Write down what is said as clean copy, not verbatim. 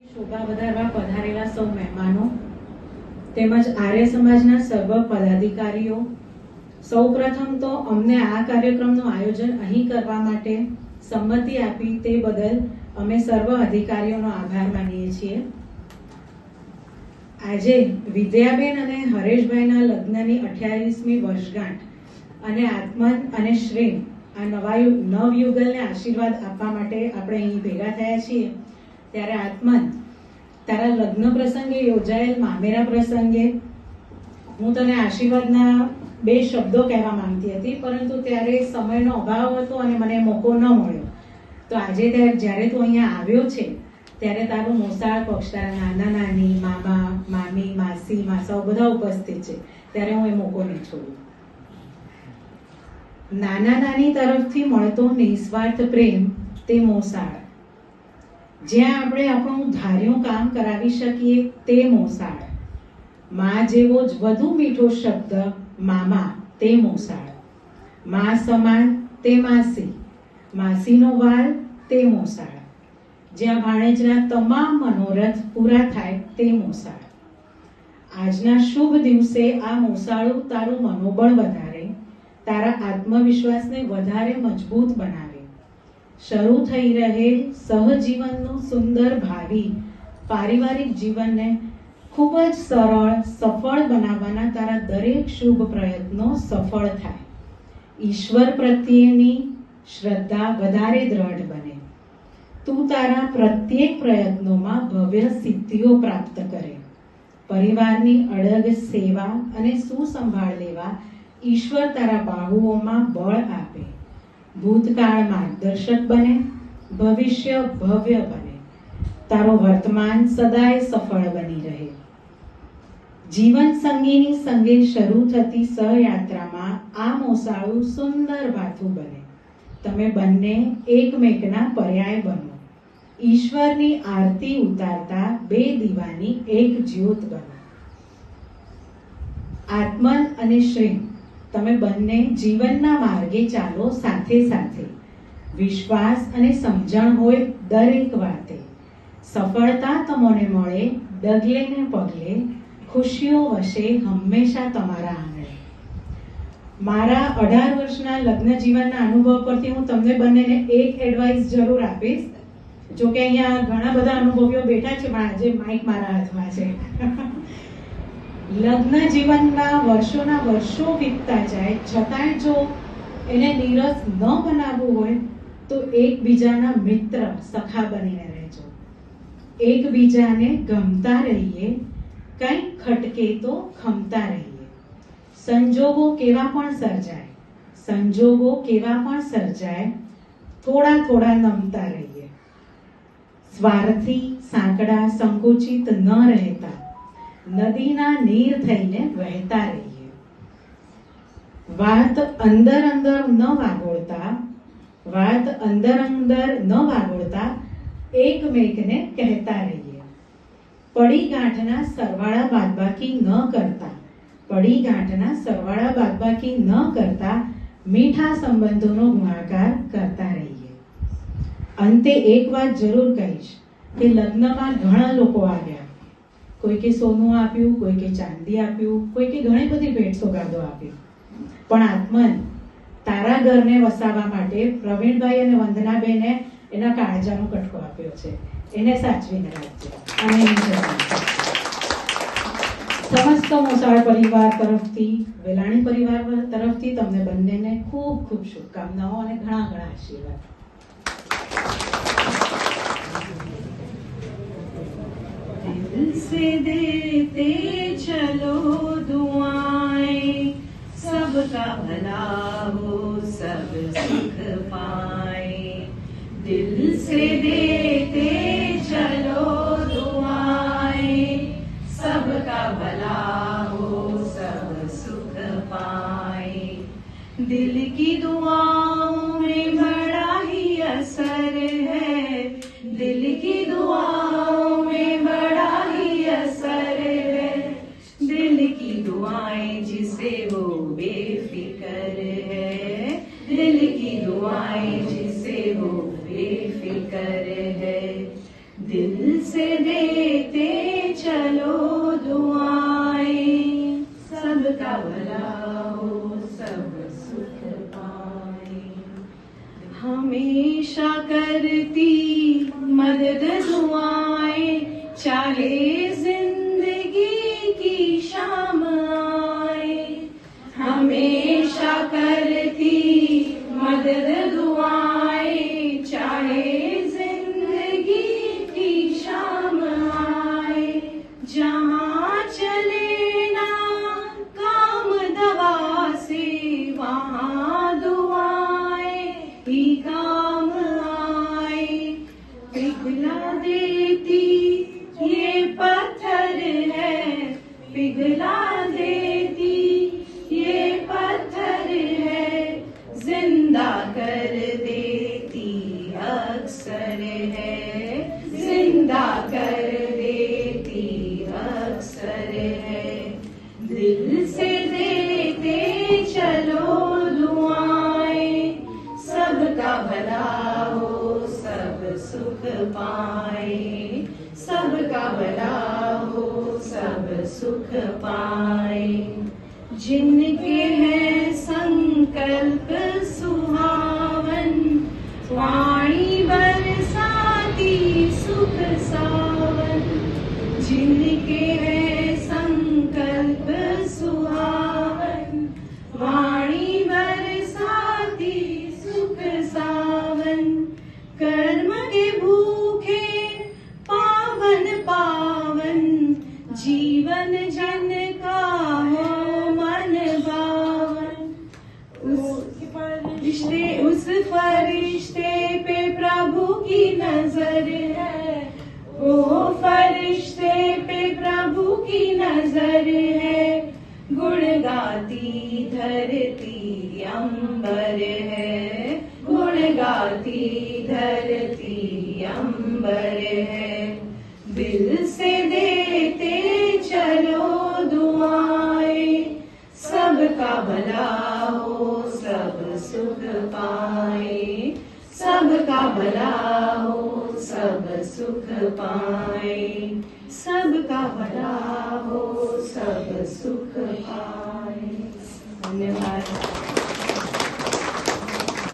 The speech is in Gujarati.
શોભા વધારવા પધારેલા સૌ મહેમાનો તેમજ આર્ય સમાજના સર્વ પદાધિકારીઓ, સૌપ્રથમ તો અમને આ કાર્યક્રમનું આયોજન અહીં કરવા માટે સંમતિ આપી તે બદલ અમે સર્વ અધિકારીઓનો આભાર માનીએ છીએ. આજે વિદ્યાબેન અને હરેશભાઈના લગ્નની 28મી વર્ષગાંઠ અને આત્મન અને શ્રેમ આ નવયુગલને આશીર્વાદ આપવા માટે આપણે અહીં ભેગા થયા છીએ. ત્યારે આત્મન, તારા લગ્ન પ્રસંગે યોજાયેલ મામેરા પ્રસંગે હું તને આશીર્વાદના 2 શબ્દો કહેવા માંગતી હતી, પરંતુ ત્યારે સમયનો અભાવ હતો અને મને મોકો ન મળ્યો. તો આજે જ્યારે તું અહીંયા આવ્યો છે ત્યારે તારું મોસાળ પક્ષ, તારા નાના નાની, મામા મામી, માસી માસાઓ બધા ઉપસ્થિત છે, ત્યારે હું એ મોકો નહીં છોડું. નાના નાની તરફથી મળતો નિસ્વાર્થ પ્રેમ તે મોસાળ, જ્યાં આપણે આપણું ધાર્યું કામ કરાવી શકીએ તે મોસાળ. માં જેવો જ વધુ મીઠો શબ્દ મામા તે મોસાળ. માં સમાન તે માસી, માસીનો વાલ તે મોસાળ. જ્યાં ભાણેજના તમામ મનોરથ પૂરા થાય તે મોસાળ. આજના શુભ દિવસે આ મોસાળું તારું મનોબળ વધારે, તારા આત્મવિશ્વાસને વધારે મજબૂત બનાવે. શરૂ થઈ રહેલ સહજીવનનું સુંદર ભાવિ પારિવારિક જીવનને ખૂબ જ સરળ, સફળ બનાવવાના તારા દરેક શુભ પ્રયત્નો સફળ થાય. ઈશ્વર પ્રત્યેની શ્રદ્ધા વધારે દ્રઢ બને. તું તારા પ્રત્યેક પ્રયત્નોમાં ભવ્ય સિદ્ધિઓ પ્રાપ્ત કરે. પરિવારની અડગ સેવા અને સુસંભાળ લેવા ઈશ્વર તારા બાહુઓમાં બળ આપે. ભૂતકાળ માર્ગદર્શક બને, ભવિષ્ય ભવ્ય બને. તારો વર્તમાન સદાય સફળ બની રહે. જીવન સંગીની સંગે શરૂ થતી સહયાત્રામાં આ મોસાળું સુંદર ભાથું બને. તમે બંને એકમેકના પર્યાય બનો. ઈશ્વરની આરતી ઉતારતા 2 દીવાની એક જ્યોત બનો. આત્મન અને શ્રેમ, તમે બંને જીવનના માર્ગે ચાલો સાથે સાથે. વિશ્વાસ અને સમજણ હોય દરેક વાતે. સફળતા તમને મળે ડગલે ને પગલે. ખુશીઓ વસે હંમેશા તમારા આંગણે. મારા 18 વર્ષના લગ્ન જીવનના અનુભવ પરથી હું તમને બંનેને એક એડવાઇસ જરૂર આપીશ. જો કે અહીંયા ઘણા બધા અનુભવીઓ બેઠા છે, પણ આજે માઇક મારા હાથમાં છે. લગ્ન જીવનના વર્ષોના વર્ષો વીતતા જાય છતાંય જો એને નીરસ ન બનાવવું હોય તો એકબીજાના મિત્ર, સખા બનીને રહેજો. એકબીજાને ગમતા રહીએ, કંઈક ખટકે તો ખમતા રહીએ. સંજોગો કેવા પણ સર્જાય, થોડા થોડા નમતા રહીએ. સ્વાર્થી, સાંકડા, સંકુચિત ન રહેતા નદીના નીર થઈને વહેતા રહીએ. વાત અંદર અંદર ન વાગોળતા એકમેકને કહેતા રહીએ. પડી ગાંઠના સરવાળા બાદબાકી ન કરતા મીઠા સંબંધોનો ગુણાકાર કરતા રહીએ. અંતે એક વાત જરૂર કહીશ કે લગ્નમાં ઘણા લોકો આવ્યા. કોઈકે સોનું આપ્યું, કોઈકે ચાંદી આપ્યું, કોઈકે ઘણી બધી ભેટ સોગાદો આપ્યું. પણ આત્મન, તારા ઘરને વસાવવા માટે પ્રવીણભાઈ અને વંદનાબેને એના કાળજાનો કટકો આપ્યો છે. એને સાચવીને રાખજે. અને સમસ્ત મોસાળ પરિવાર તરફથી, વેલાણી પરિવાર તરફથી તમને બંનેને ખૂબ ખૂબ શુભકામનાઓ અને ઘણા ઘણા આશીર્વાદ. दिल से देते चलो दुआएं, सबका भला हो, सब सुख पाए. दिल से देते चलो दुआएं, सबका भला हो, सब सुख पाए. दिल की दुआओं में बड़ा ही असर है. दिल की दुआओं में बड़ा ही असर है. दिल की दुआएं जिसे वो बेफिकर है. दिल की दुआएं जिसे वो बेफिकर है. दिल से दे भला हो सब सुख पाए। हमेशा करती मदद दुआएं, चाहे जिंदगी की शाम आए। हमेशा करती मदद दुआएं, चाहे जिंदगी की शाम आए। जहाँ चले ना काम दवा से, वहाँ दुआएं ही काम आए। पिघला देती ये पत्थर है, पिघला देती ये पत्थर है, जिंदा कर देती अक्सर है, जिंदा कर देती अक्सर है। दिल से देते चलो दुआएं, सबका भला हो सब सुख पाए। सबका भला हो सब सुख पाए। जिनके हैं संकल्प सुहावन, वाणी बरसाती सुख सावन। जिनके हैं संकल्प सुहावन, वाणी बरसाती सुख सावन। कर्म के भूखे पावन पावन, जीवन जन का हो मन भावन। उस फरिश्ते पे प्रभु की नजर है, वो फरिश्ते पे प्रभु की नजर है। गुण गाती धरती अंबर है, गुण गाती धरती अंबर है। दिल से देते चलो दुआएं, सबका भला हो सब सुख पाए। सबका भला हो सब सुख पाए। सबका भला हो सब सुख पाए। धन्यवाद।